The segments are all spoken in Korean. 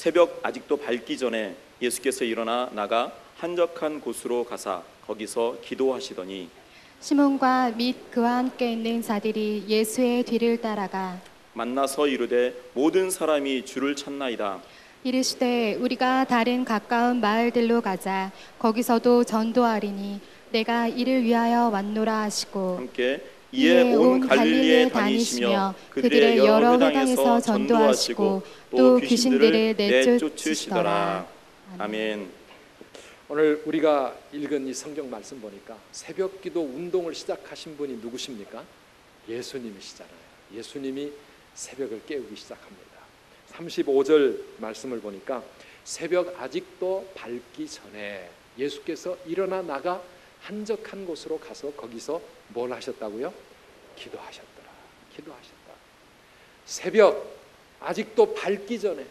새벽 아직도 밝기 전에 예수께서 일어나 나가 한적한 곳으로 가사 거기서 기도하시더니 시몬과 및 그와 함께 있는 자들이 예수의 뒤를 따라가 만나서 이르되 모든 사람이 주를 찾나이다. 이르시되 우리가 다른 가까운 마을들로 가자. 거기서도 전도하리니 내가 이를 위하여 왔노라 하시고 함께 이에 온 갈릴리에 다니시며 그들의 여러 회당에서 전도하시고 또 귀신들을 내쫓으시더라. 아멘. 오늘 우리가 읽은 이 성경 말씀 보니까 새벽 기도 운동을 시작하신 분이 누구십니까? 예수님이시잖아요. 예수님이 새벽을 깨우기 시작합니다. 35절 말씀을 보니까 새벽 아직도 밝기 전에 예수께서 일어나 나가 한적한 곳으로 가서 거기서 뭘 하셨다고요? 기도하셨더라. 기도하셨다. 새벽 아직도 밝기 전에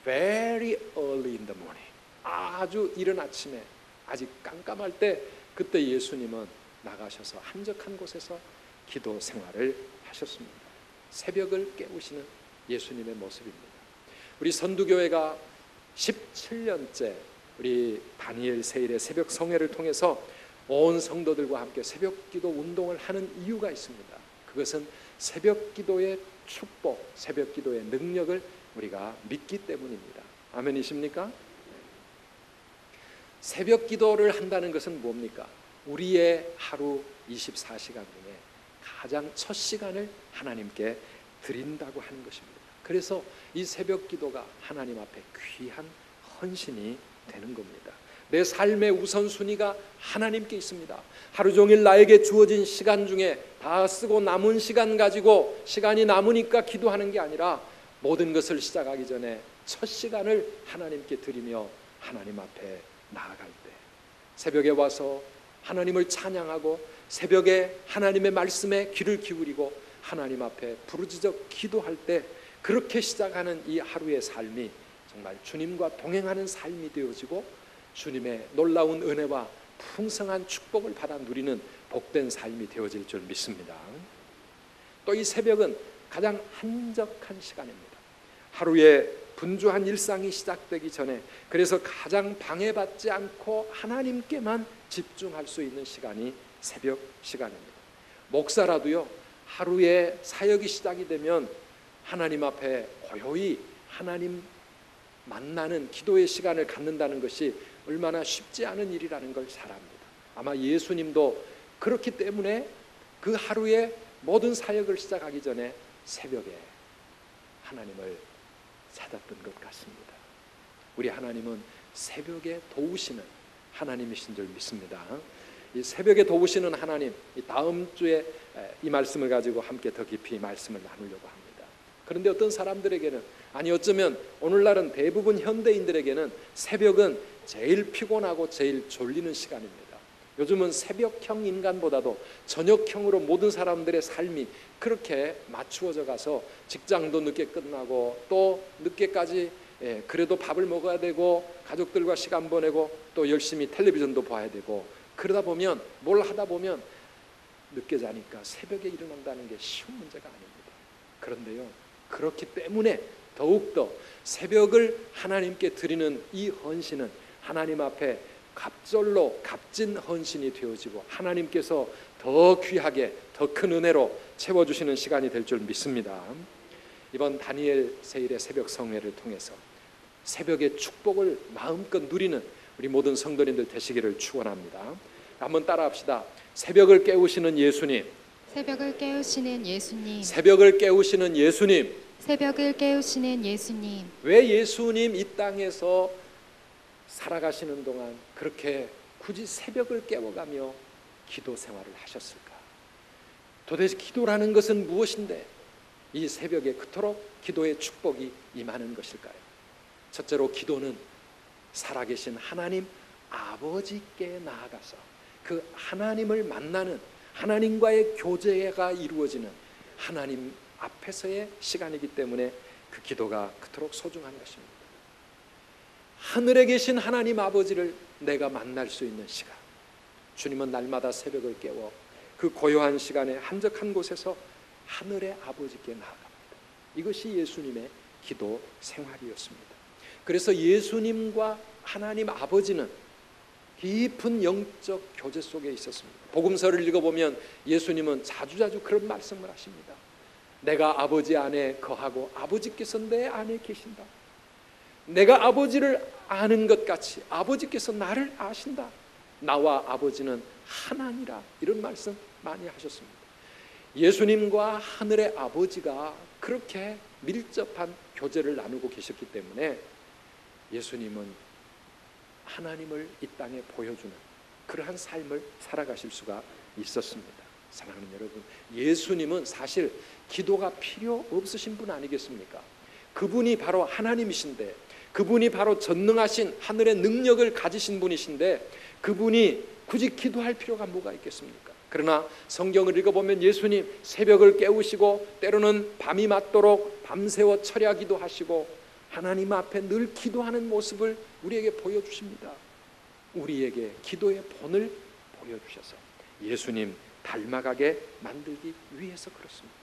very early in the morning, 아주 이른 아침에 아직 깜깜할 때 그때 예수님은 나가셔서 한적한 곳에서 기도 생활을 하셨습니다. 새벽을 깨우시는 예수님의 모습입니다. 우리 선두교회가 17년째 우리 다니엘 세일의 새벽 성회를 통해서 온 성도들과 함께 새벽 기도 운동을 하는 이유가 있습니다. 그것은 새벽 기도의 축복, 새벽 기도의 능력을 우리가 믿기 때문입니다. 아멘이십니까? 새벽 기도를 한다는 것은 뭡니까? 우리의 하루 24시간 중에 가장 첫 시간을 하나님께 드린다고 하는 것입니다. 그래서 이 새벽 기도가 하나님 앞에 귀한 헌신이 되는 겁니다. 내 삶의 우선순위가 하나님께 있습니다. 하루 종일 나에게 주어진 시간 중에 다 쓰고 남은 시간 가지고 시간이 남으니까 기도하는 게 아니라 모든 것을 시작하기 전에 첫 시간을 하나님께 드리며 하나님 앞에 나아갈 때, 새벽에 와서 하나님을 찬양하고 새벽에 하나님의 말씀에 귀를 기울이고 하나님 앞에 부르짖어 기도할 때, 그렇게 시작하는 이 하루의 삶이 정말 주님과 동행하는 삶이 되어지고 주님의 놀라운 은혜와 풍성한 축복을 받아 누리는 복된 삶이 되어질 줄 믿습니다. 또 이 새벽은 가장 한적한 시간입니다. 하루의 분주한 일상이 시작되기 전에, 그래서 가장 방해받지 않고 하나님께만 집중할 수 있는 시간이 새벽 시간입니다. 목사라도요, 하루의 사역이 시작이 되면 하나님 앞에 고요히 하나님 만나는 기도의 시간을 갖는다는 것이 얼마나 쉽지 않은 일이라는 걸 잘 압니다. 아마 예수님도 그렇기 때문에 그 하루의 모든 사역을 시작하기 전에 새벽에 하나님을 찾았던 것 같습니다. 우리 하나님은 새벽에 도우시는 하나님이신 줄 믿습니다. 이 새벽에 도우시는 하나님, 이 다음 주에 이 말씀을 가지고 함께 더 깊이 말씀을 나누려고 합니다. 그런데 어떤 사람들에게는, 아니 어쩌면 오늘날은 대부분 현대인들에게는 새벽은 제일 피곤하고 제일 졸리는 시간입니다. 요즘은 새벽형 인간보다도 저녁형으로 모든 사람들의 삶이 그렇게 맞추어져 가서 직장도 늦게 끝나고 또 늦게까지 그래도 밥을 먹어야 되고 가족들과 시간 보내고 또 열심히 텔레비전도 봐야 되고, 그러다 보면 뭘 하다 보면 늦게 자니까 새벽에 일어난다는 게 쉬운 문제가 아닙니다. 그런데요, 그렇기 때문에 더욱더 새벽을 하나님께 드리는 이 헌신은 하나님 앞에 갑절로 값진 헌신이 되어지고 하나님께서 더 귀하게 더 큰 은혜로 채워주시는 시간이 될 줄 믿습니다. 이번 다니엘 세일의 새벽 성회를 통해서 새벽의 축복을 마음껏 누리는 우리 모든 성도님들 되시기를 축원합니다. 한번 따라합시다. 새벽을 깨우시는 예수님, 새벽을 깨우시는 예수님, 새벽을 깨우시는 예수님. 새벽을 깨우시는 예수님. 왜 예수님 이 땅에서 살아가시는 동안 그렇게 굳이 새벽을 깨워가며 기도 생활을 하셨을까? 도대체 기도라는 것은 무엇인데 이 새벽에 그토록 기도의 축복이 임하는 것일까요? 첫째로 기도는 살아계신 하나님 아버지께 나아가서 그 하나님을 만나는, 하나님과의 교제가 이루어지는 하나님 앞에서의 시간이기 때문에 그 기도가 그토록 소중한 것입니다. 하늘에 계신 하나님 아버지를 내가 만날 수 있는 시간, 주님은 날마다 새벽을 깨워 그 고요한 시간에 한적한 곳에서 하늘의 아버지께 나아갑니다. 이것이 예수님의 기도 생활이었습니다. 그래서 예수님과 하나님 아버지는 깊은 영적 교제 속에 있었습니다. 복음서를 읽어보면 예수님은 자주자주 그런 말씀을 하십니다. 내가 아버지 안에 거하고 아버지께서 내 안에 계신다. 내가 아버지를 아는 것 같이 아버지께서 나를 아신다. 나와 아버지는 하나니라. 이런 말씀 많이 하셨습니다. 예수님과 하늘의 아버지가 그렇게 밀접한 교제를 나누고 계셨기 때문에 예수님은 하나님을 이 땅에 보여주는 그러한 삶을 살아가실 수가 있었습니다. 사랑하는 여러분, 예수님은 사실 기도가 필요 없으신 분 아니겠습니까? 그분이 바로 하나님이신데, 그분이 바로 전능하신 하늘의 능력을 가지신 분이신데 그분이 굳이 기도할 필요가 뭐가 있겠습니까? 그러나 성경을 읽어보면 예수님 새벽을 깨우시고 때로는 밤이 맞도록 밤새워 철야기도 하시고 하나님 앞에 늘 기도하는 모습을 우리에게 보여주십니다. 우리에게 기도의 본을 보여주셔서 예수님 닮아가게 만들기 위해서 그렇습니다.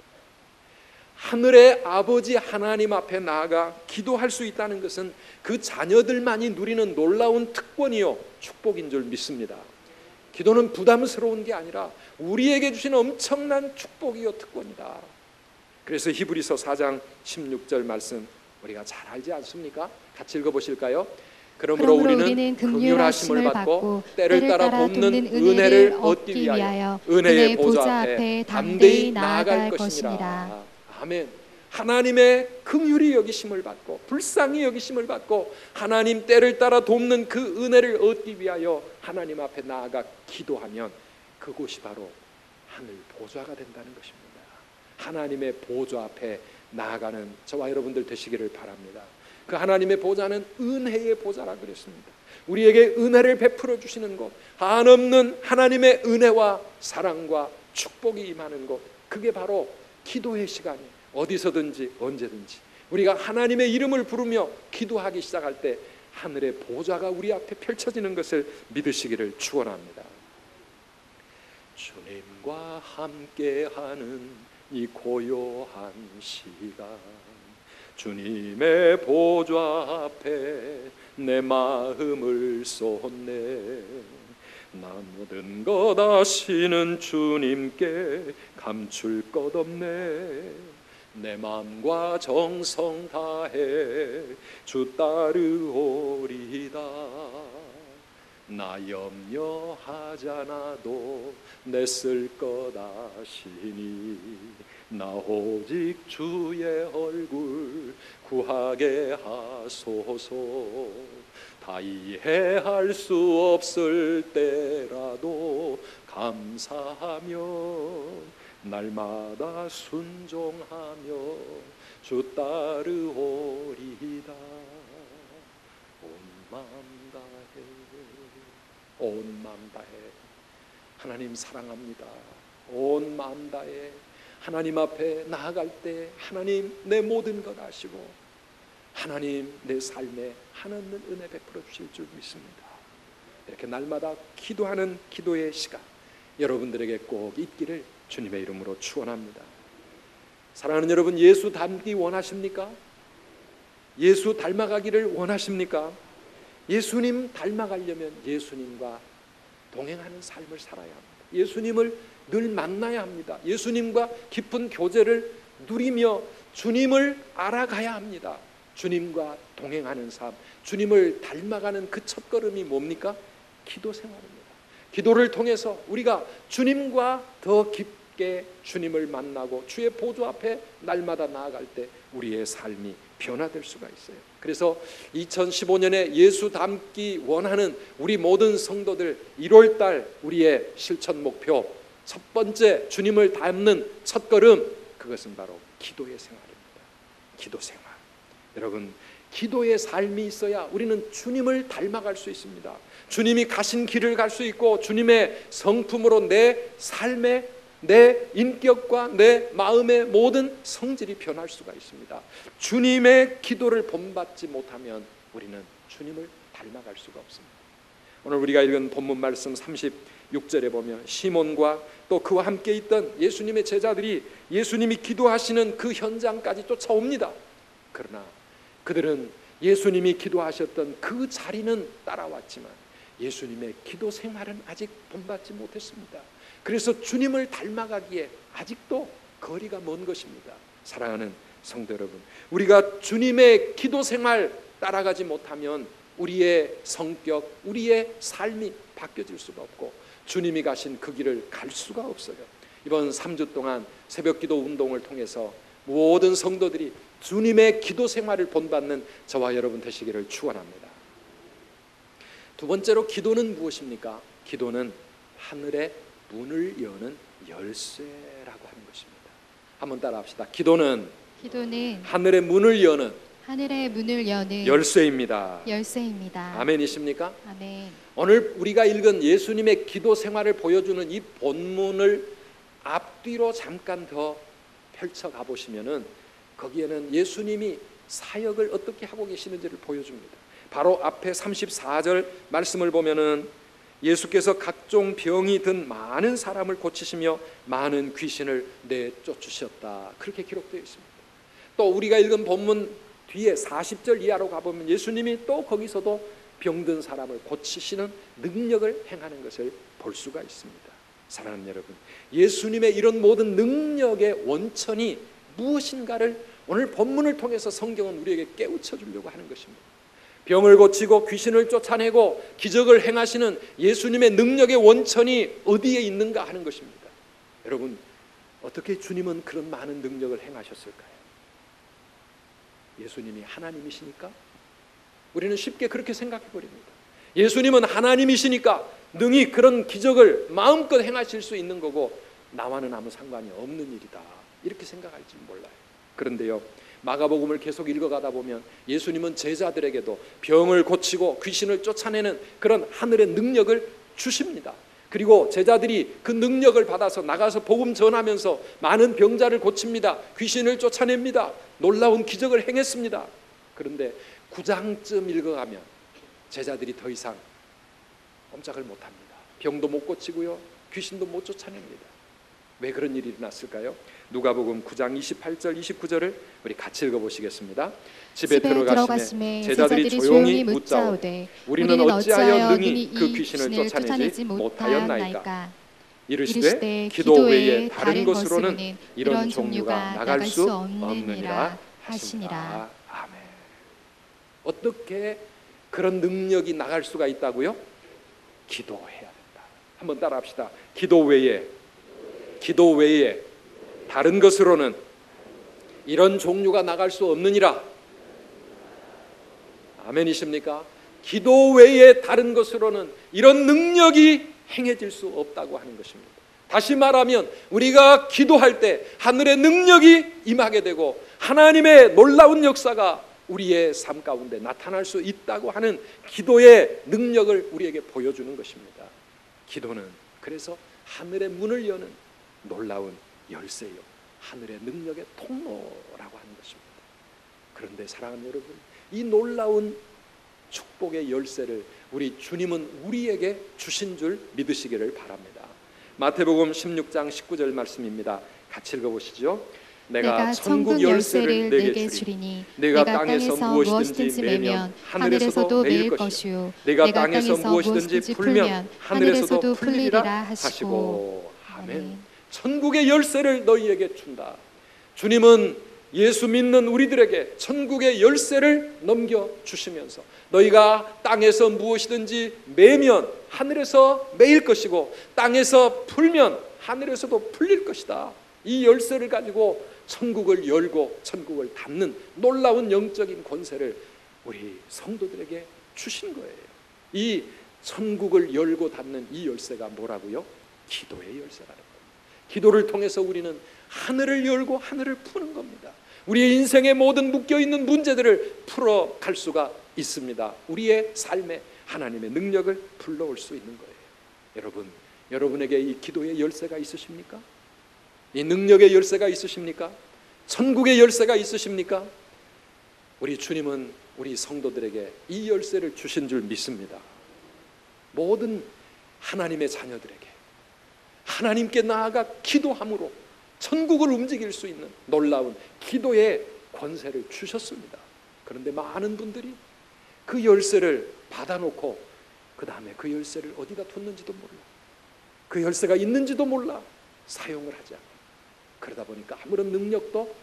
하늘의 아버지 하나님 앞에 나아가 기도할 수 있다는 것은 그 자녀들만이 누리는 놀라운 특권이요 축복인 줄 믿습니다. 기도는 부담스러운 게 아니라 우리에게 주시는 엄청난 축복이요 특권이다. 그래서 히브리서 4장 16절 말씀 우리가 잘 알지 않습니까? 같이 읽어보실까요? 그러므로 우리는 긍휼하심을 받고 때를 따라 돕는 은혜를 얻기 위하여 은혜의 보좌 앞에 담대히 나아갈 것이니라. 아멘. 하나님의 긍휼히 여기심을 받고 불쌍히 여기심을 받고 하나님 때를 따라 돕는 그 은혜를 얻기 위하여 하나님 앞에 나아가 기도하면 그곳이 바로 하늘 보좌가 된다는 것입니다. 하나님의 보좌 앞에 나아가는 저와 여러분들 되시기를 바랍니다. 그 하나님의 보좌는 은혜의 보좌라 그랬습니다. 우리에게 은혜를 베풀어 주시는 곳, 한없는 하나님의 은혜와 사랑과 축복이 임하는 곳, 그게 바로 기도의 시간이에요. 어디서든지 언제든지 우리가 하나님의 이름을 부르며 기도하기 시작할 때 하늘의 보좌가 우리 앞에 펼쳐지는 것을 믿으시기를 축원합니다. 주님과 함께하는 이 고요한 시간, 주님의 보좌 앞에 내 마음을 쏟네. 나 모든 것 아시는 주님께 감출 것 없네. 내 마음과 정성 다해 주 따르오리다. 나 염려하지 않아도 내 쓸 것 아시니 나 오직 주의 얼굴 구하게 하소서. 다 이해할 수 없을 때라도 감사하며 날마다 순종하며 주 따르오리다. 온 마음 다해, 온 마음 다해. 하나님 사랑합니다. 온 마음 다해 하나님 앞에 나아갈 때 하나님 내 모든 것 아시고 하나님 내 삶에 한없는 은혜 베풀어 주실 줄 믿습니다. 이렇게 날마다 기도하는 기도의 시간 여러분들에게 꼭 있기를 주님의 이름으로 축원합니다. 사랑하는 여러분, 예수 닮기 원하십니까? 예수 닮아가기를 원하십니까? 예수님 닮아가려면 예수님과 동행하는 삶을 살아야 합니다. 예수님을 늘 만나야 합니다. 예수님과 깊은 교제를 누리며 주님을 알아가야 합니다. 주님과 동행하는 삶, 주님을 닮아가는 그 첫걸음이 뭡니까? 기도 생활입니다. 기도를 통해서 우리가 주님과 더 깊게 주님을 만나고 주의 보좌 앞에 날마다 나아갈 때 우리의 삶이 변화될 수가 있어요. 그래서 2015년에 예수 닮기 원하는 우리 모든 성도들 1월달 우리의 실천 목표 첫 번째 주님을 닮는 첫걸음, 그것은 바로 기도의 생활입니다. 기도 생활. 여러분, 기도의 삶이 있어야 우리는 주님을 닮아갈 수 있습니다. 주님이 가신 길을 갈 수 있고 주님의 성품으로 내 삶의 내 인격과 내 마음의 모든 성질이 변할 수가 있습니다. 주님의 기도를 본받지 못하면 우리는 주님을 닮아갈 수가 없습니다. 오늘 우리가 읽은 본문 말씀 36절에 보면 시몬과 또 그와 함께 있던 예수님의 제자들이 예수님이 기도하시는 그 현장까지 쫓아옵니다. 그러나 그들은 예수님이 기도하셨던 그 자리는 따라왔지만 예수님의 기도 생활은 아직 본받지 못했습니다. 그래서 주님을 닮아가기에 아직도 거리가 먼 것입니다. 사랑하는 성도 여러분, 우리가 주님의 기도 생활 따라가지 못하면 우리의 성격, 우리의 삶이 바뀌어질 수가 없고 주님이 가신 그 길을 갈 수가 없어요. 이번 3주 동안 새벽기도 운동을 통해서 모든 성도들이 주님의 기도 생활을 본받는 저와 여러분 되시기를 축원합니다. 두 번째로 기도는 무엇입니까? 기도는 하늘의 문을 여는 열쇠라고 하는 것입니다. 한번 따라합시다. 기도는 하늘의 문을 여는 열쇠입니다. 아멘이십니까? 아멘. 오늘 우리가 읽은 예수님의 기도 생활을 보여주는 이 본문을 앞뒤로 잠깐 더 펼쳐가 보시면은 거기에는 예수님이 사역을 어떻게 하고 계시는지를 보여줍니다. 바로 앞에 34절 말씀을 보면은 예수께서 각종 병이 든 많은 사람을 고치시며 많은 귀신을 내쫓으셨다, 그렇게 기록되어 있습니다. 또 우리가 읽은 본문 뒤에 40절 이하로 가보면 예수님이 또 거기서도 병든 사람을 고치시는 능력을 행하는 것을 볼 수가 있습니다. 사랑하는 여러분, 예수님의 이런 모든 능력의 원천이 무엇인가를 오늘 본문을 통해서 성경은 우리에게 깨우쳐 주려고 하는 것입니다. 병을 고치고 귀신을 쫓아내고 기적을 행하시는 예수님의 능력의 원천이 어디에 있는가 하는 것입니다. 여러분, 어떻게 주님은 그런 많은 능력을 행하셨을까요? 예수님이 하나님이시니까? 우리는 쉽게 그렇게 생각해 버립니다. 예수님은 하나님이시니까 능히 그런 기적을 마음껏 행하실 수 있는 거고 나와는 아무 상관이 없는 일이다, 이렇게 생각할지 몰라요. 그런데요, 마가복음을 계속 읽어가다 보면 예수님은 제자들에게도 병을 고치고 귀신을 쫓아내는 그런 하늘의 능력을 주십니다. 그리고 제자들이 그 능력을 받아서 나가서 복음 전하면서 많은 병자를 고칩니다. 귀신을 쫓아냅니다. 놀라운 기적을 행했습니다. 그런데 9장쯤 읽어가면 제자들이 더 이상 꼼짝을 못합니다. 병도 못 고치고요, 귀신도 못 쫓아냅니다. 왜 그런 일이 일어났을까요? 누가복음 9장 28절 29절을 우리 같이 읽어보시겠습니다. 집에 들어가시매 제자들이 조용히 묻자오되 우리는 어찌하여 능히 그 귀신을 쫓아내지 못하였나이까? 이르시되 기도 외에 다른 것으로는 이런 종류가 나갈 수 없느니라 하시니라. 아멘. 어떻게 그런 능력이 나갈 수가 있다고요? 기도해야 된다. 한번 따라합시다. 기도 외에 다른 것으로는 이런 종류가 나갈 수 없느니라. 아멘이십니까? 기도 외에 다른 것으로는 이런 능력이 행해질 수 없다고 하는 것입니다. 다시 말하면 우리가 기도할 때 하늘의 능력이 임하게 되고 하나님의 놀라운 역사가 우리의 삶 가운데 나타날 수 있다고 하는 기도의 능력을 우리에게 보여주는 것입니다. 기도는 그래서 하늘의 문을 여는 놀라운 열쇠요, 하늘의 능력의 통로라고 하는 것입니다. 그런데 사랑하는 여러분, 이 놀라운 축복의 열쇠를 우리 주님은 우리에게 주신 줄 믿으시기를 바랍니다. 마태복음 16장 19절 말씀입니다. 같이 읽어보시죠. 내가 천국 열쇠를 내게 주리니 내가 땅에서 무엇이든지 매면 하늘에서도 매일 것이요 내가 땅에서 무엇이든지 풀면 하늘에서도 풀리리라 하시고. 아멘. 천국의 열쇠를 너희에게 준다. 주님은 예수 믿는 우리들에게 천국의 열쇠를 넘겨주시면서 너희가 땅에서 무엇이든지 매면 하늘에서 매일 것이고 땅에서 풀면 하늘에서도 풀릴 것이다. 이 열쇠를 가지고 천국을 열고 천국을 닫는 놀라운 영적인 권세를 우리 성도들에게 주신 거예요. 이 천국을 열고 닫는 이 열쇠가 뭐라고요? 기도의 열쇠라는 거예요. 기도를 통해서 우리는 하늘을 열고 하늘을 푸는 겁니다. 우리의 인생의 모든 묶여있는 문제들을 풀어갈 수가 있습니다. 우리의 삶에 하나님의 능력을 불러올 수 있는 거예요. 여러분, 여러분에게 이 기도의 열쇠가 있으십니까? 이 능력의 열쇠가 있으십니까? 천국의 열쇠가 있으십니까? 우리 주님은 우리 성도들에게 이 열쇠를 주신 줄 믿습니다. 모든 하나님의 자녀들에게 하나님께 나아가 기도함으로 천국을 움직일 수 있는 놀라운 기도의 권세를 주셨습니다. 그런데 많은 분들이 그 열쇠를 받아놓고 그 다음에 그 열쇠를 어디다 뒀는지도 몰라, 그 열쇠가 있는지도 몰라 사용을 하지 않아. 그러다 보니까 아무런 능력도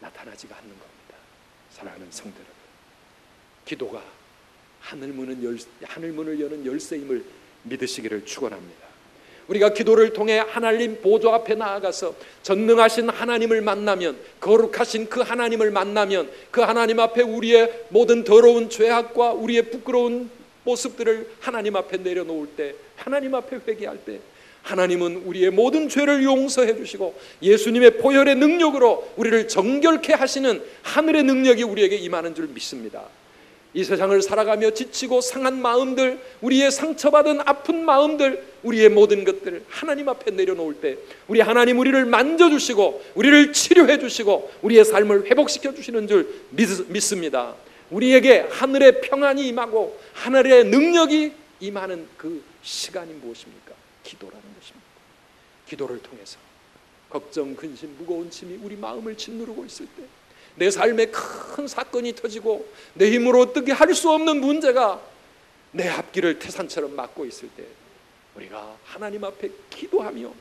나타나지가 않는 겁니다. 사랑하는 성도 여러분, 기도가 하늘문을 여는 열쇠임을 믿으시기를 축원합니다. 우리가 기도를 통해 하나님 보좌 앞에 나아가서 전능하신 하나님을 만나면, 거룩하신 그 하나님을 만나면, 그 하나님 앞에 우리의 모든 더러운 죄악과 우리의 부끄러운 모습들을 하나님 앞에 내려놓을 때, 하나님 앞에 회개할 때 하나님은 우리의 모든 죄를 용서해 주시고 예수님의 보혈의 능력으로 우리를 정결케 하시는 하늘의 능력이 우리에게 임하는 줄 믿습니다. 이 세상을 살아가며 지치고 상한 마음들, 우리의 상처받은 아픈 마음들, 우리의 모든 것들을 하나님 앞에 내려놓을 때 우리 하나님 우리를 만져주시고 우리를 치료해 주시고 우리의 삶을 회복시켜 주시는 줄 믿습니다. 우리에게 하늘의 평안이 임하고 하늘의 능력이 임하는 그 시간이 무엇입니까? 기도라는 것입니다. 기도를 통해서 걱정, 근심, 무거운 짐이 우리 마음을 짓누르고 있을 때, 내 삶에 큰 사건이 터지고 내 힘으로 어떻게 할 수 없는 문제가 내 앞길을 태산처럼 막고 있을 때 우리가 하나님 앞에 기도하며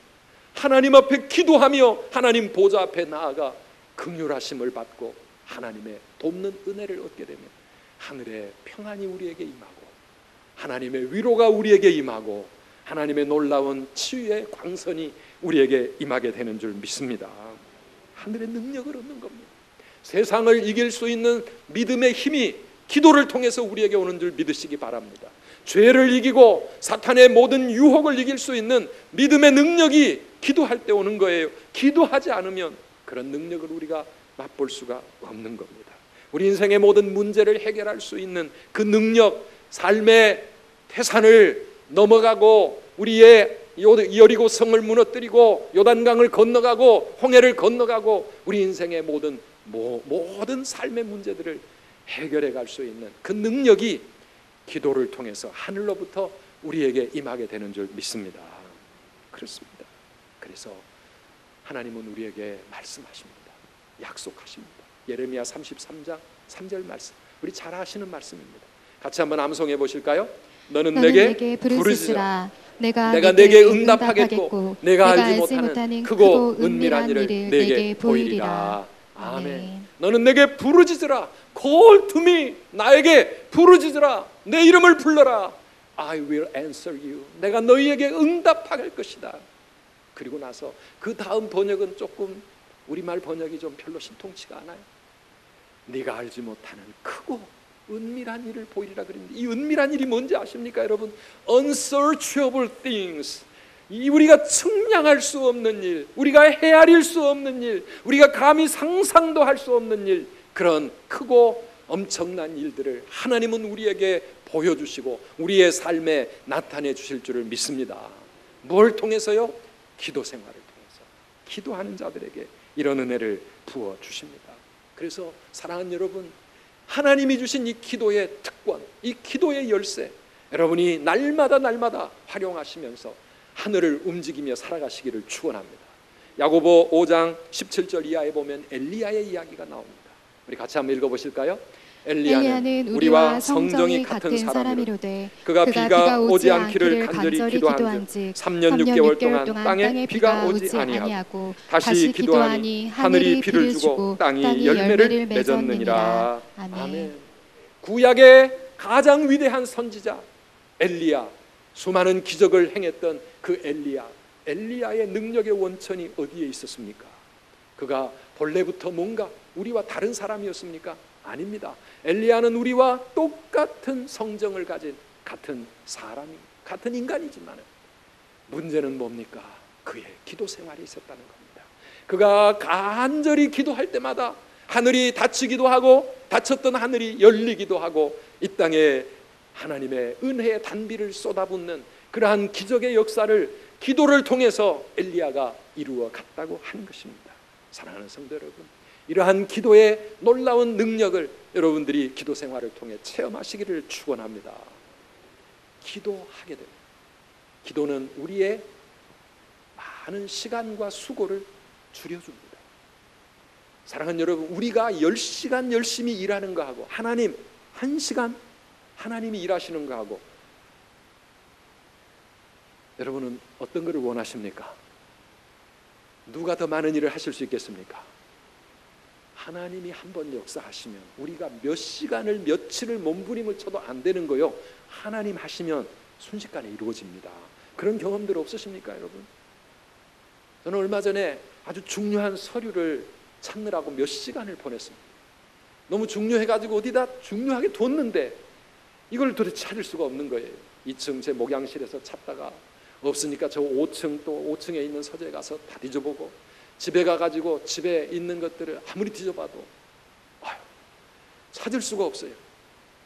하나님 보좌 앞에 나아가 긍휼하심을 받고 하나님의 돕는 은혜를 얻게 되면 하늘의 평안이 우리에게 임하고 하나님의 위로가 우리에게 임하고 하나님의 놀라운 치유의 광선이 우리에게 임하게 되는 줄 믿습니다. 하늘의 능력을 얻는 겁니다. 세상을 이길 수 있는 믿음의 힘이 기도를 통해서 우리에게 오는 줄 믿으시기 바랍니다. 죄를 이기고 사탄의 모든 유혹을 이길 수 있는 믿음의 능력이 기도할 때 오는 거예요. 기도하지 않으면 그런 능력을 우리가 맛볼 수가 없는 겁니다. 우리 인생의 모든 문제를 해결할 수 있는 그 능력, 삶의 태산을 넘어가고 우리의 여리고 성을 무너뜨리고 요단강을 건너가고 홍해를 건너가고 우리 인생의 모든 삶의 문제들을 해결해 갈 수 있는 그 능력이 기도를 통해서 하늘로부터 우리에게 임하게 되는 줄 믿습니다. 그렇습니다. 그래서 하나님은 우리에게 말씀하십니다. 약속하십니다. 예레미야 33장 3절 말씀, 우리 잘 아시는 말씀입니다. 같이 한번 암송해 보실까요? 너는 내게 부르짖으라. 내가 내게 응답하겠고 내가 알지 못하는 크고 은밀한 일을 내게 보이리라. 아멘. 너는 내게 부르짖으라. Call to me. 나에게 부르짖으라. 내 이름을 불러라. I will answer you. 내가 너희에게 응답할 것이다. 그리고 나서 그 다음 번역은 조금 우리말 번역이 좀 별로 신통치가 않아요. 네가 알지 못하는 크고 은밀한 일을 보이리라 그랬는데, 이 은밀한 일이 뭔지 아십니까 여러분? Unsearchable things. 우리가 측량할 수 없는 일, 우리가 헤아릴 수 없는 일, 우리가 감히 상상도 할 수 없는 일, 그런 크고 엄청난 일들을 하나님은 우리에게 보여주시고 우리의 삶에 나타내 주실 줄을 믿습니다. 뭘 통해서요? 기도 생활을 통해서 기도하는 자들에게 이런 은혜를 부어 주십니다. 그래서 사랑하는 여러분, 하나님이 주신 이 기도의 특권, 이 기도의 열쇠, 여러분이 날마다 활용하시면서 하늘을 움직이며 살아가시기를 축원합니다. 야고보 5장 17절 이하에 보면 엘리야의 이야기가 나옵니다. 우리 같이 한번 읽어보실까요? 엘리야는 우리와 성정이 같은 사람이로되 그가 비가 오지 않기를 간절히 기도한즉 3년 6개월 동안 땅에 비가 오지 아니하고 다시 기도하니 하늘이 비를 주고 땅이 열매를 맺었느니라. 아멘. 구약의 가장 위대한 선지자 엘리야, 수많은 기적을 행했던 그 엘리야의 능력의 원천이 어디에 있었습니까? 그가 본래부터 뭔가 우리와 다른 사람이었습니까? 아닙니다. 엘리야는 우리와 똑같은 성정을 가진 같은 사람입니다. 같은 인간이지만 문제는 뭡니까? 그의 기도 생활이 있었다는 겁니다. 그가 간절히 기도할 때마다 하늘이 닫히기도 하고 닫혔던 하늘이 열리기도 하고 이 땅에 하나님의 은혜의 단비를 쏟아붓는 그러한 기적의 역사를 기도를 통해서 엘리야가 이루어 갔다고 하는 것입니다. 사랑하는 성도 여러분, 이러한 기도의 놀라운 능력을 여러분들이 기도 생활을 통해 체험하시기를 축원합니다. 기도하게 됩니다. 기도는 우리의 많은 시간과 수고를 줄여줍니다. 사랑하는 여러분, 우리가 10시간 열심히 일하는 거하고 하나님 1시간 하나님이 일하시는 거하고 여러분은 어떤 것을 원하십니까? 누가 더 많은 일을 하실 수 있겠습니까? 하나님이 한번 역사하시면 우리가 몇 시간을 며칠을 몸부림을 쳐도 안 되는 거요, 하나님 하시면 순식간에 이루어집니다. 그런 경험들 없으십니까 여러분? 저는 얼마 전에 아주 중요한 서류를 찾느라고 몇 시간을 보냈습니다. 너무 중요해가지고 어디다 중요하게 뒀는데 이걸 도대체 찾을 수가 없는 거예요. 2층 제 목양실에서 찾다가 없으니까 저 5층 또 5층에 있는 서재에 가서 다 뒤져보고 집에 가가지고 집에 있는 것들을 아무리 뒤져봐도 찾을 수가 없어요.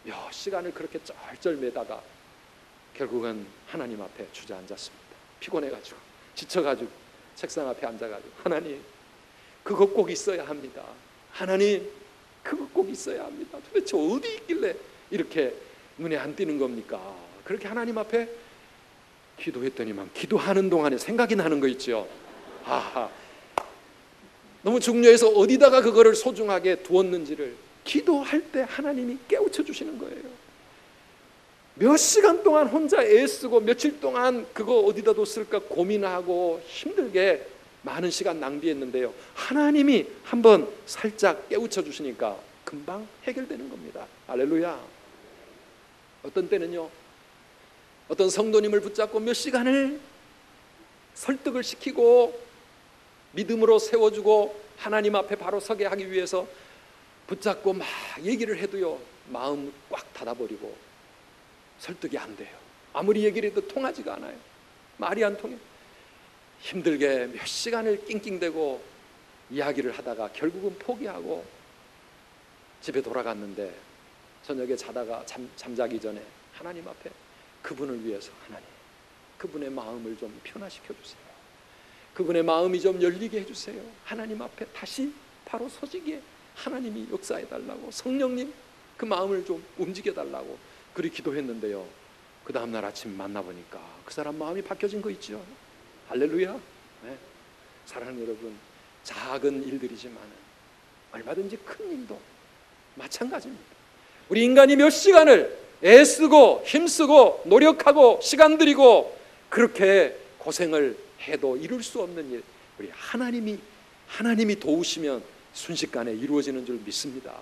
몇 시간을 그렇게 쩔쩔매다가 결국은 하나님 앞에 주저앉았습니다. 피곤해가지고 지쳐가지고 책상 앞에 앉아가지고 하나님 그것 꼭 있어야 합니다. 하나님 그것 꼭 있어야 합니다. 도대체 어디 있길래 이렇게 눈에 안 띄는 겁니까? 그렇게 하나님 앞에 기도했더니만 기도하는 동안에 생각이 나는 거 있죠. 아하, 너무 중요해서 어디다가 그거를 소중하게 두었는지를 기도할 때 하나님이 깨우쳐 주시는 거예요. 몇 시간 동안 혼자 애쓰고 며칠 동안 그거 어디다 뒀을까 고민하고 힘들게 많은 시간 낭비했는데요, 하나님이 한번 살짝 깨우쳐 주시니까 금방 해결되는 겁니다. 할렐루야. 어떤 때는요, 어떤 성도님을 붙잡고 몇 시간을 설득을 시키고 믿음으로 세워주고 하나님 앞에 바로 서게 하기 위해서 붙잡고 막 얘기를 해도요, 마음 꽉 닫아버리고 설득이 안 돼요. 아무리 얘기를 해도 통하지가 않아요. 말이 안 통해요. 힘들게 몇 시간을 낑낑대고 이야기를 하다가 결국은 포기하고 집에 돌아갔는데 저녁에 자다가 잠자기 전에 하나님 앞에 그분을 위해서 하나님 그분의 마음을 좀 변화시켜 주세요. 그분의 마음이 좀 열리게 해주세요. 하나님 앞에 다시 바로 서지게 하나님이 역사해 달라고, 성령님 그 마음을 좀 움직여 달라고 그리 기도했는데요, 그 다음날 아침 만나보니까 그 사람 마음이 바뀌어진 거 있죠. 할렐루야. 네. 사랑하는 여러분, 작은 일들이지만 얼마든지 큰 일도 마찬가지입니다. 우리 인간이 몇 시간을 애쓰고 힘쓰고 노력하고 시간 들이고 그렇게 고생을 해도 이룰 수 없는 일, 우리 하나님이 도우시면 순식간에 이루어지는 줄 믿습니다.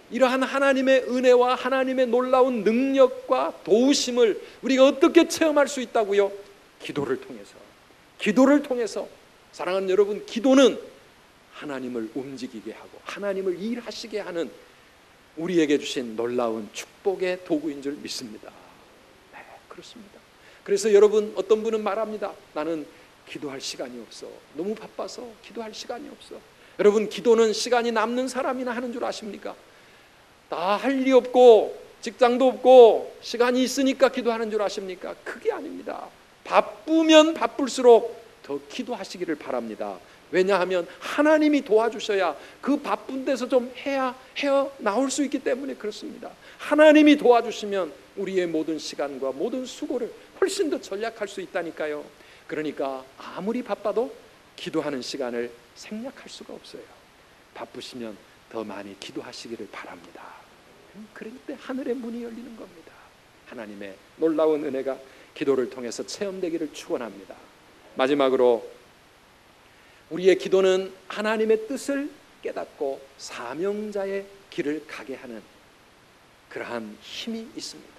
이러한 하나님의 은혜와 하나님의 놀라운 능력과 도우심을 우리가 어떻게 체험할 수 있다고요? 기도를 통해서. 사랑하는 여러분, 기도는 하나님을 움직이게 하고 하나님을 일하시게 하는 우리에게 주신 놀라운 축복의 도구인 줄 믿습니다. 네, 그렇습니다. 그래서 여러분, 어떤 분은 말합니다. 나는 기도할 시간이 없어. 너무 바빠서 기도할 시간이 없어. 여러분, 기도는 시간이 남는 사람이나 하는 줄 아십니까? 다 할 일이 없고 직장도 없고 시간이 있으니까 기도하는 줄 아십니까? 그게 아닙니다. 바쁘면 바쁠수록 더 기도하시기를 바랍니다. 왜냐하면 하나님이 도와주셔야 그 바쁜 데서 좀 헤어 나올 수 있기 때문에 그렇습니다. 하나님이 도와주시면 우리의 모든 시간과 모든 수고를 훨씬 더 절약할 수 있다니까요. 그러니까 아무리 바빠도 기도하는 시간을 생략할 수가 없어요. 바쁘시면 더 많이 기도하시기를 바랍니다. 그럴 때 하늘의 문이 열리는 겁니다. 하나님의 놀라운 은혜가 기도를 통해서 체험되기를 축원합니다. 마지막으로 우리의 기도는 하나님의 뜻을 깨닫고 사명자의 길을 가게 하는 그러한 힘이 있습니다.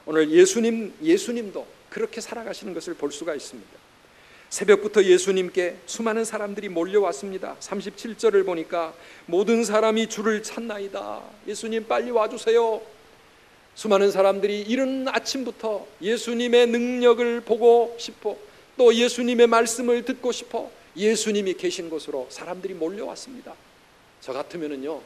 오늘 예수님도 그렇게 살아가시는 것을 볼 수가 있습니다. 새벽부터 예수님께 수많은 사람들이 몰려왔습니다. 37절을 보니까 모든 사람이 주를 찾나이다. 예수님 빨리 와주세요. 수많은 사람들이 이른 아침부터 예수님의 능력을 보고 싶어, 또 예수님의 말씀을 듣고 싶어 예수님이 계신 곳으로 사람들이 몰려왔습니다. 저 같으면은요,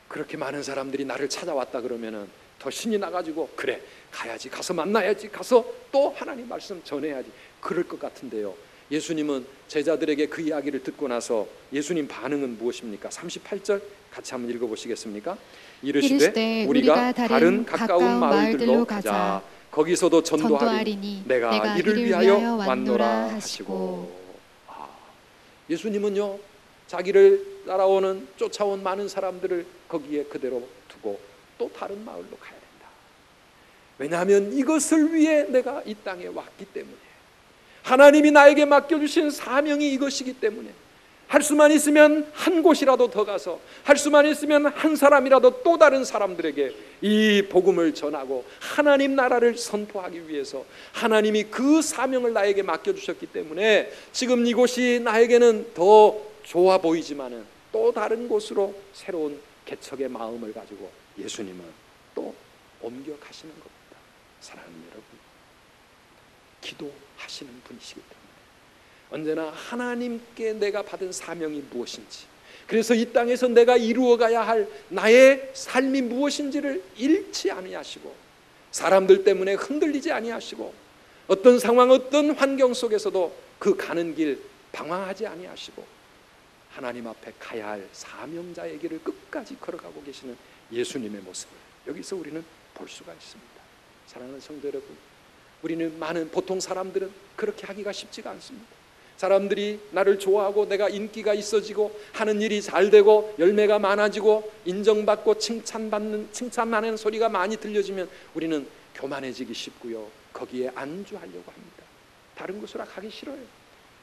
그렇게 많은 사람들이 나를 찾아왔다 그러면은 더 신이 나가지고 그래 가야지, 가서 만나야지, 가서 또 하나님 말씀 전해야지, 그럴 것 같은데요, 예수님은 제자들에게 그 이야기를 듣고 나서 예수님 반응은 무엇입니까? 38절 같이 한번 읽어보시겠습니까? 이르시되 우리가 다른 가까운 마을들로 가자. 거기서도 전도하리니 내가 이를 위하여 왔노라 하시고. 예수님은요, 자기를 따라오는 쫓아온 많은 사람들을 거기에 그대로 두고 또 다른 마을로 가야 된다. 왜냐하면 이것을 위해 내가 이 땅에 왔기 때문에, 하나님이 나에게 맡겨주신 사명이 이것이기 때문에, 할 수만 있으면 한 곳이라도 더 가서, 할 수만 있으면 한 사람이라도 또 다른 사람들에게 이 복음을 전하고 하나님 나라를 선포하기 위해서 하나님이 그 사명을 나에게 맡겨주셨기 때문에, 지금 이곳이 나에게는 더 좋아 보이지만은 또 다른 곳으로 새로운 개척의 마음을 가지고 예수님은 또 옮겨 가시는 겁니다. 사랑하는 여러분, 기도하시는 분이시기 때문에 언제나 하나님께 내가 받은 사명이 무엇인지, 그래서 이 땅에서 내가 이루어가야 할 나의 삶이 무엇인지를 잃지 아니하시고, 사람들 때문에 흔들리지 아니하시고, 어떤 상황 어떤 환경 속에서도 그 가는 길 방황하지 아니하시고, 하나님 앞에 가야 할 사명자의 길을 끝까지 걸어가고 계시는 예수님의 모습을 여기서 우리는 볼 수가 있습니다. 사랑하는 성도 여러분, 우리는 보통 사람들은 그렇게 하기가 쉽지가 않습니다. 사람들이 나를 좋아하고 내가 인기가 있어지고 하는 일이 잘 되고 열매가 많아지고 인정받고 칭찬하는 소리가 많이 들려지면 우리는 교만해지기 쉽고요, 거기에 안주하려고 합니다. 다른 곳으로 가기 싫어요.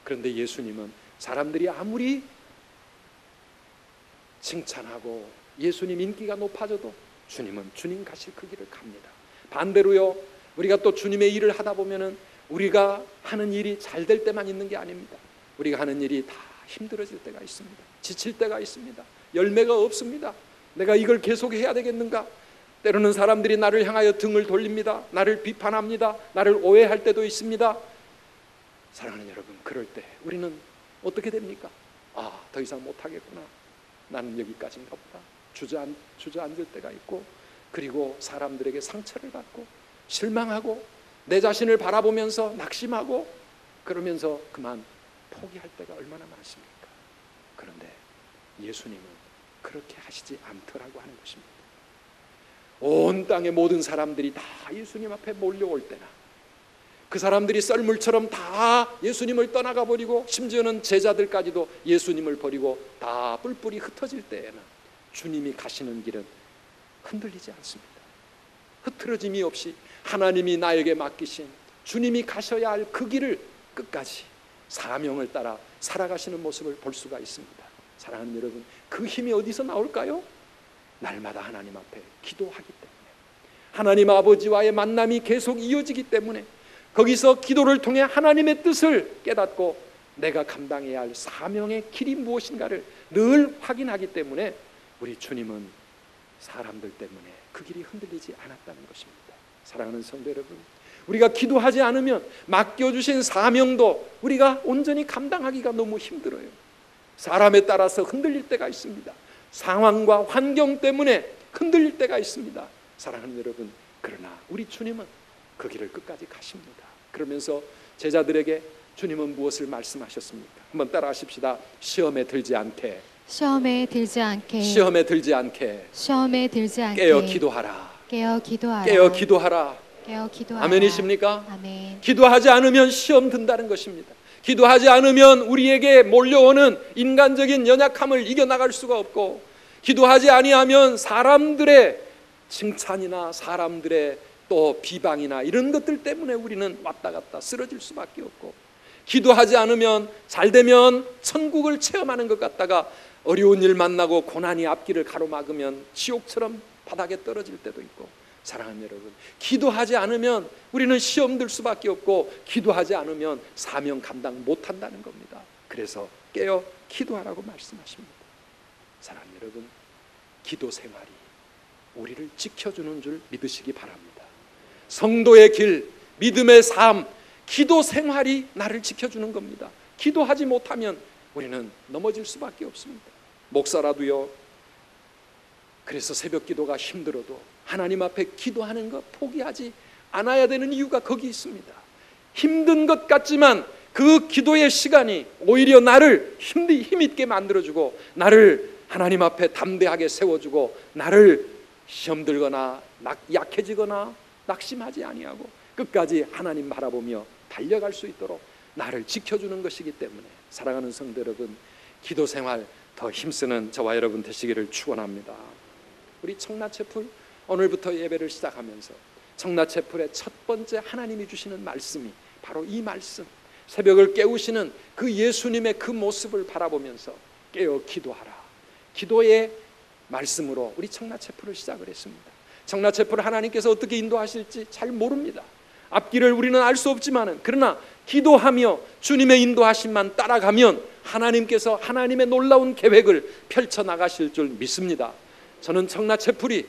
그런데 예수님은 사람들이 아무리 칭찬하고 예수님 인기가 높아져도 주님은 주님 가실 그 길을 갑니다. 반대로요, 우리가 또 주님의 일을 하다 보면은 우리가 하는 일이 잘 될 때만 있는 게 아닙니다. 우리가 하는 일이 다 힘들어질 때가 있습니다. 지칠 때가 있습니다. 열매가 없습니다. 내가 이걸 계속 해야 되겠는가? 때로는 사람들이 나를 향하여 등을 돌립니다. 나를 비판합니다. 나를 오해할 때도 있습니다. 사랑하는 여러분, 그럴 때 우리는 어떻게 됩니까? 더 이상 못하겠구나, 나는 여기까지인가 보다, 주저앉을 때가 있고, 그리고 사람들에게 상처를 받고 실망하고 내 자신을 바라보면서 낙심하고 그러면서 그만 포기할 때가 얼마나 많습니까? 그런데 예수님은 그렇게 하시지 않더라고 하는 것입니다. 온 땅의 모든 사람들이 다 예수님 앞에 몰려올 때나, 그 사람들이 썰물처럼 다 예수님을 떠나가 버리고 심지어는 제자들까지도 예수님을 버리고 다 뿔뿔이 흩어질 때에는 주님이 가시는 길은 흔들리지 않습니다. 흐트러짐이 없이 하나님이 나에게 맡기신, 주님이 가셔야 할 그 길을 끝까지 사명을 따라 살아가시는 모습을 볼 수가 있습니다. 사랑하는 여러분, 그 힘이 어디서 나올까요? 날마다 하나님 앞에 기도하기 때문에, 하나님 아버지와의 만남이 계속 이어지기 때문에, 거기서 기도를 통해 하나님의 뜻을 깨닫고 내가 감당해야 할 사명의 길이 무엇인가를 늘 확인하기 때문에 우리 주님은 사람들 때문에 그 길이 흔들리지 않았다는 것입니다. 사랑하는 성도 여러분, 우리가 기도하지 않으면 맡겨주신 사명도 우리가 온전히 감당하기가 너무 힘들어요. 사람에 따라서 흔들릴 때가 있습니다. 상황과 환경 때문에 흔들릴 때가 있습니다. 사랑하는 여러분, 그러나 우리 주님은 그 길을 끝까지 가십니다. 그러면서 제자들에게 주님은 무엇을 말씀하셨습니까? 한번 따라하십시다. 시험에 들지 않게, 시험에 들지 않게, 시험에 들지 않게, 시험에 들지 않게 깨어 기도하라, 깨어 기도하라, 깨어 기도하라. 깨어 기도하라. 아멘이십니까? 아멘. 기도하지 않으면 시험 든다는 것입니다. 기도하지 않으면 우리에게 몰려오는 인간적인 연약함을 이겨나갈 수가 없고, 기도하지 아니하면 사람들의 칭찬이나 사람들의 또 비방이나 이런 것들 때문에 우리는 왔다 갔다 쓰러질 수밖에 없고, 기도하지 않으면 잘되면 천국을 체험하는 것 같다가 어려운 일 만나고 고난이 앞길을 가로막으면 지옥처럼 바닥에 떨어질 때도 있고, 사랑하는 여러분, 기도하지 않으면 우리는 시험 들 수밖에 없고, 기도하지 않으면 사명 감당 못한다는 겁니다. 그래서 깨어 기도하라고 말씀하십니다. 사랑하는 여러분, 기도 생활이 우리를 지켜주는 줄 믿으시기 바랍니다. 성도의 길, 믿음의 삶, 기도 생활이 나를 지켜주는 겁니다. 기도하지 못하면 우리는 넘어질 수밖에 없습니다. 목사라도요, 그래서 새벽 기도가 힘들어도 하나님 앞에 기도하는 것 포기하지 않아야 되는 이유가 거기 있습니다. 힘든 것 같지만 그 기도의 시간이 오히려 나를 힘있게 만들어주고, 나를 하나님 앞에 담대하게 세워주고, 나를 시험 들거나 약해지거나 낙심하지 아니하고 끝까지 하나님 바라보며 달려갈 수 있도록 나를 지켜주는 것이기 때문에, 사랑하는 성도 여러분, 기도 생활 더 힘쓰는 저와 여러분 되시기를 축원합니다. 우리 청라채풀 오늘부터 예배를 시작하면서 청라채풀의 첫 번째 하나님이 주시는 말씀이 바로 이 말씀, 새벽을 깨우시는 그 예수님의 그 모습을 바라보면서 깨어 기도하라. 기도의 말씀으로 우리 청라채풀을 시작을 했습니다. 청라채풀을 하나님께서 어떻게 인도하실지 잘 모릅니다. 앞길을 우리는 알 수 없지만은, 그러나 기도하며 주님의 인도하심만 따라가면 하나님께서 하나님의 놀라운 계획을 펼쳐 나가실 줄 믿습니다. 저는 청라채풀이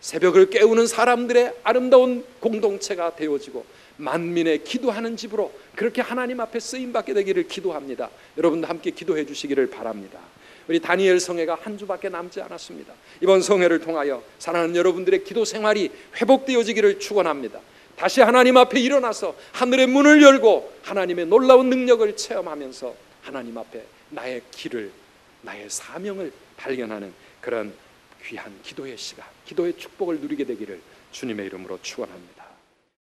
새벽을 깨우는 사람들의 아름다운 공동체가 되어지고 만민의 기도하는 집으로 그렇게 하나님 앞에 쓰임받게 되기를 기도합니다. 여러분도 함께 기도해 주시기를 바랍니다. 우리 다니엘 성회가 한 주밖에 남지 않았습니다. 이번 성회를 통하여 사랑하는 여러분들의 기도 생활이 회복되어지기를 축원합니다. 다시 하나님 앞에 일어나서 하늘의 문을 열고 하나님의 놀라운 능력을 체험하면서 하나님 앞에 나의 길을, 나의 사명을 발견하는 그런 귀한 기도의 시간, 기도의 축복을 누리게 되기를 주님의 이름으로 축원합니다.